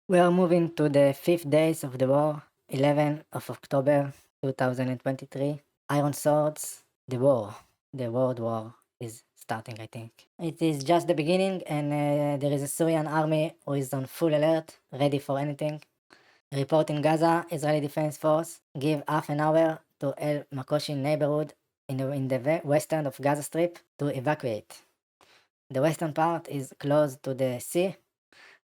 We are moving to the 5th days of the war, 11th of October 2023. Iron Swords, the war, the World War is starting, I think. It is just the beginning, and there is a Syrian army who is on full alert, ready for anything. Report in Gaza, Israeli Defense Force give half an hour to El Makoshi neighborhood in the western of Gaza Strip to evacuate. The western part is close to the sea,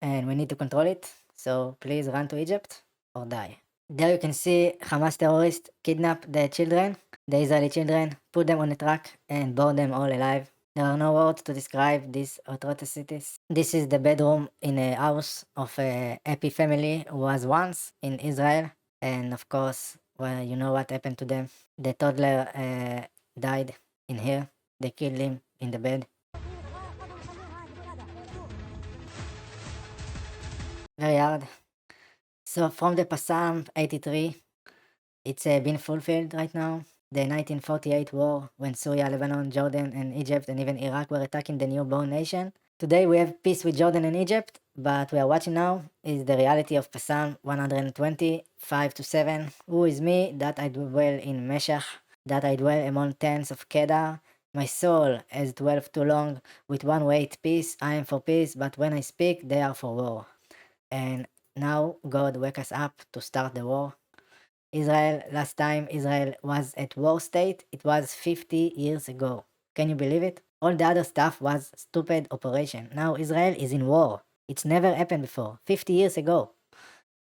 and we need to control it, so please run to Egypt or die. There you can see Hamas terrorists kidnap the children, the Israeli children, put them on a truck and burn them all alive. There are no words to describe these atrocities. This is the bedroom in a house of a happy family who was once in Israel, and of course, well, you know what happened to them. The toddler died in here. They killed him in the bed. Very hard. So from the Psalm 83, it's been fulfilled right now. The 1948 war, when Syria, Lebanon, Jordan, and Egypt, and even Iraq were attacking the newborn nation. Today we have peace with Jordan and Egypt, but we are watching now is the reality of Psalm 120, 5-7. Who is me, that I dwell in Meshach, that I dwell among tents of Kedar? My soul has dwelt too long, with one weight peace, I am for peace, but when I speak, they are for war. And now God wake us up to start the war. Israel, last time Israel was at war state, it was 50 years ago. Can you believe it? All the other stuff was stupid operation. Now Israel is in war. It's never happened before. 50 years ago.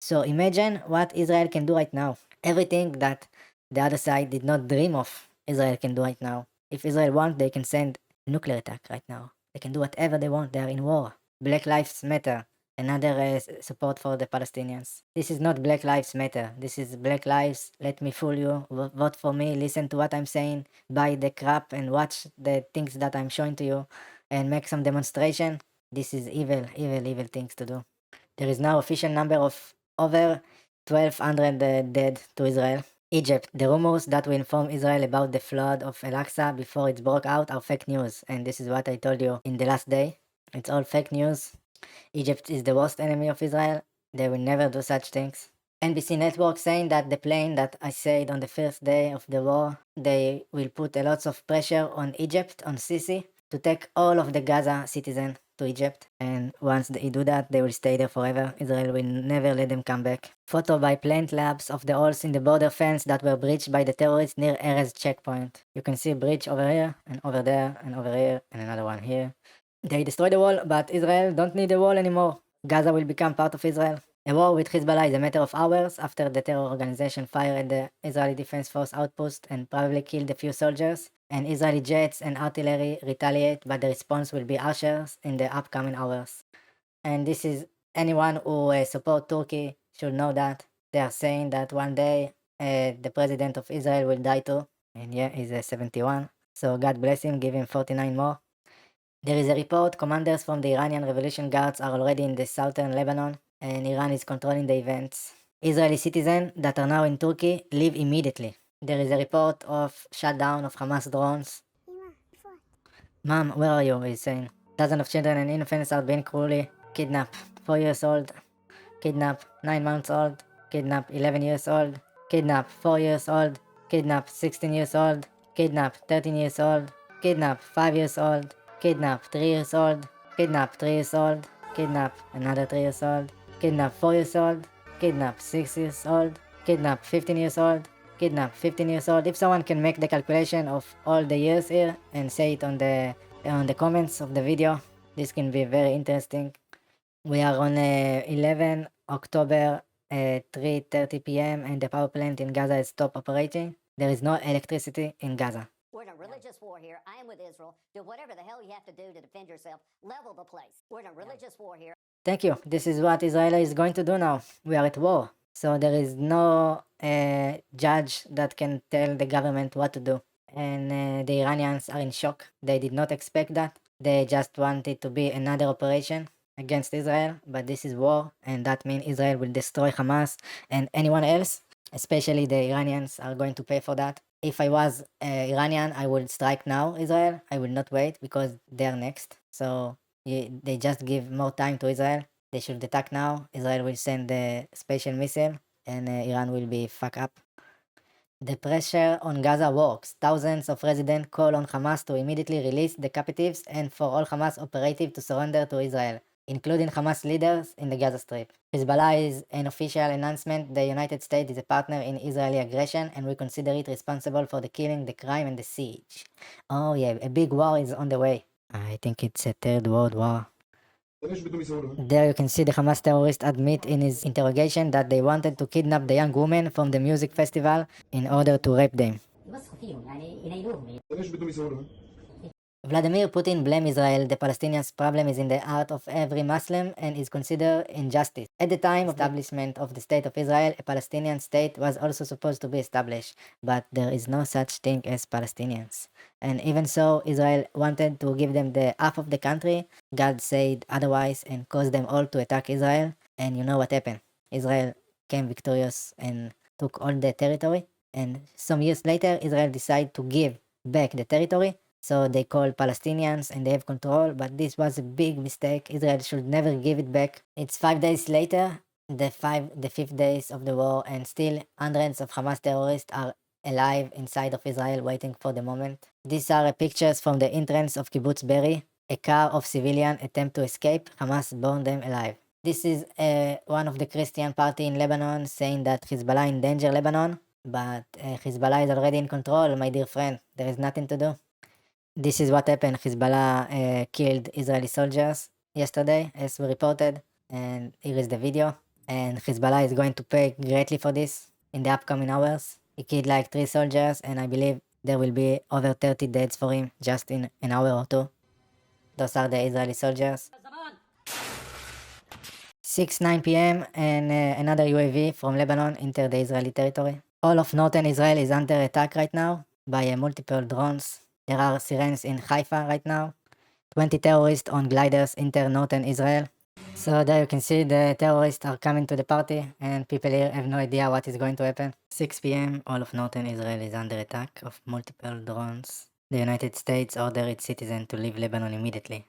So imagine what Israel can do right now. Everything that the other side did not dream of, Israel can do right now. If Israel wants, they can send nuclear attack right now. They can do whatever they want. They are in war. Black Lives Matter. Another support for the Palestinians. This is not Black Lives Matter. This is Black Lives, let me fool you, vote for me, listen to what I'm saying, buy the crap and watch the things that I'm showing to you, and make some demonstration. This is evil, evil, evil things to do. There is now official number of over 1,200 dead to Israel. Egypt, the rumors that will inform Israel about the flood of Al-Aqsa before it broke out are fake news, and this is what I told you in the last day. It's all fake news. Egypt is the worst enemy of Israel. They will never do such things. NBC Network saying that the plane that I said on the first day of the war, they will put a lot of pressure on Egypt, on Sisi, to take all of the Gaza citizens to Egypt. And once they do that, they will stay there forever. Israel will never let them come back. Photo by plant labs of the holes in the border fence that were breached by the terrorists near Erez checkpoint. You can see breach over here, and over there, and over here, and another one here. They destroyed the wall, but Israel don't need the wall anymore. Gaza will become part of Israel. A war with Hizballah is a matter of hours after the terror organization fired the Israeli Defense Force outpost and probably killed a few soldiers, and Israeli jets and artillery retaliate, but the response will be harsher in the upcoming hours. And this is anyone who support Turkey should know that. They are saying that one day the president of Israel will die too, and yeah, he's 71. So God bless him, give him 49 more. There is a report commanders from the Iranian Revolution Guards are already in the southern Lebanon, and Iran is controlling the events. Israeli citizens that are now in Turkey leave immediately. There is a report of shutdown of Hamas drones. Mom, where are you? He's saying. Dozens of children and infants are being cruelly kidnapped. 4 years old, kidnapped 9 months old, kidnapped 11 years old, kidnapped 4 years old, kidnapped 16 years old, kidnapped 13 years old, kidnapped 5 years old, kidnapped 3 years old, kidnapped 3 years old, kidnapped another 3 years old, kidnapped 4 years old, kidnapped 6 years old, kidnapped 15 years old, kidnapped 15 years old. If someone can make the calculation of all the years here and say it on the comments of the video, this can be very interesting. We are on 11 October 3:30 p.m. and the power plant in Gaza is stopped operating. There is no electricity in Gaza. We're in a religious war here. I am with Israel. Do whatever the hell you have to do to defend yourself. Level the place. We're in a religious war here. Thank you. This is what Israel is going to do now. We are at war. So there is no judge that can tell the government what to do. And the Iranians are in shock. They did not expect that. They just wanted to be another operation against Israel, but this is war, and that means Israel will destroy Hamas and anyone else, especially the Iranians are going to pay for that. If I was Iranian, I would strike now Israel. I will not wait because they're next. So they just give more time to Israel. They should attack now. Israel will send the special missile, and Iran will be fucked up. The pressure on Gaza works. Thousands of residents call on Hamas to immediately release the captives and for all Hamas operatives to surrender to Israel, including Hamas leaders in the Gaza Strip. Hizballah is an official announcement the United States is a partner in Israeli aggression and we consider it responsible for the killing, the crime, and the siege. Oh yeah, a big war is on the way. I think it's a third world war. There you can see the Hamas terrorist admit in his interrogation that they wanted to kidnap the young women from the music festival in order to rape them. Vladimir Putin blamed Israel. The Palestinians' problem is in the heart of every Muslim and is considered injustice. At the time of the establishment of the State of Israel, a Palestinian state was also supposed to be established, but there is no such thing as Palestinians. And even so, Israel wanted to give them the half of the country. God said otherwise and caused them all to attack Israel. And you know what happened? Israel came victorious and took all the territory. And some years later, Israel decided to give back the territory. So they call Palestinians and they have control, but this was a big mistake. Israel should never give it back. It's 5 days later, the 5th days of the war, and still hundreds of Hamas terrorists are alive inside of Israel waiting for the moment. These are pictures from the entrance of Kibbutz Be'eri. A car of civilians attempt to escape. Hamas burned them alive. This is one of the Christian party in Lebanon saying that Hizballah endanger Lebanon, but Hizballah is already in control, my dear friend. There is nothing to do. This is what happened. Hizballah killed Israeli soldiers yesterday, as we reported, and here is the video. And Hizballah is going to pay greatly for this in the upcoming hours. He killed like 3 soldiers, and I believe there will be over 30 deaths for him just in an hour or two. Those are the Israeli soldiers. 6:09 p.m. and another UAV from Lebanon entered the Israeli territory. All of northern Israel is under attack right now by multiple drones. There are sirens in Haifa right now. 20 terrorists on gliders enter northern Israel. So there you can see the terrorists are coming to the party and people here have no idea what is going to happen. 6 p.m. all of northern Israel is under attack of multiple drones. The United States ordered its citizens to leave Lebanon immediately.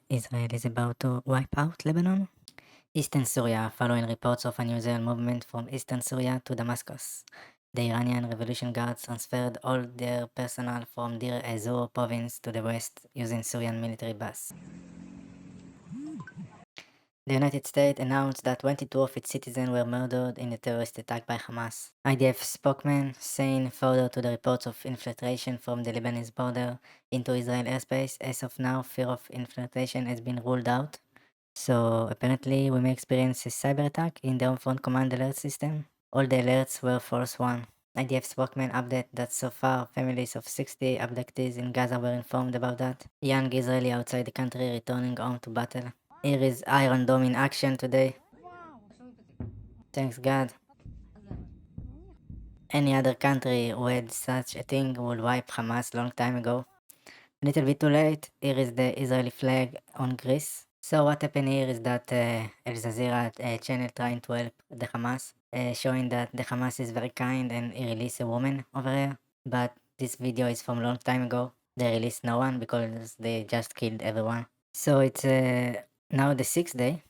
Israel is about to wipe out Lebanon. Eastern Syria, following reports of unusual movement from eastern Syria to Damascus. The Iranian Revolution Guards transferred all their personnel from Deir ez-Zor province to the west using Syrian military bus. The United States announced that 22 of its citizens were murdered in a terrorist attack by Hamas. IDF spokesman saying further to the reports of infiltration from the Lebanese border into Israel airspace, as of now fear of infiltration has been ruled out. So apparently we may experience a cyber attack in the Front Command alert system. All the alerts were false one. IDF spokesman update that so far families of 60 abductees in Gaza were informed about that. Young Israeli outside the country returning home to battle. Here is Iron Dome in action today. Thanks God. Any other country who had such a thing would wipe Hamas long time ago. A little bit too late. Here is the Israeli flag on Greece. So what happened here is that Al Jazeera channel trying to help the Hamas, showing that the Hamas is very kind and he released a woman over here. But this video is from a long time ago. They released no one because they just killed everyone. So it's now the 6th day.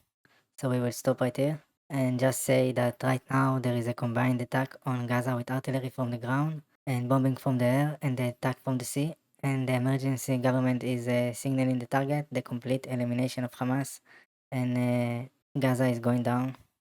So we will stop right here and just say that right now there is a combined attack on Gaza with artillery from the ground and bombing from the air and the attack from the sea. And the emergency government is signaling the target, the complete elimination of Hamas, and Gaza is going down.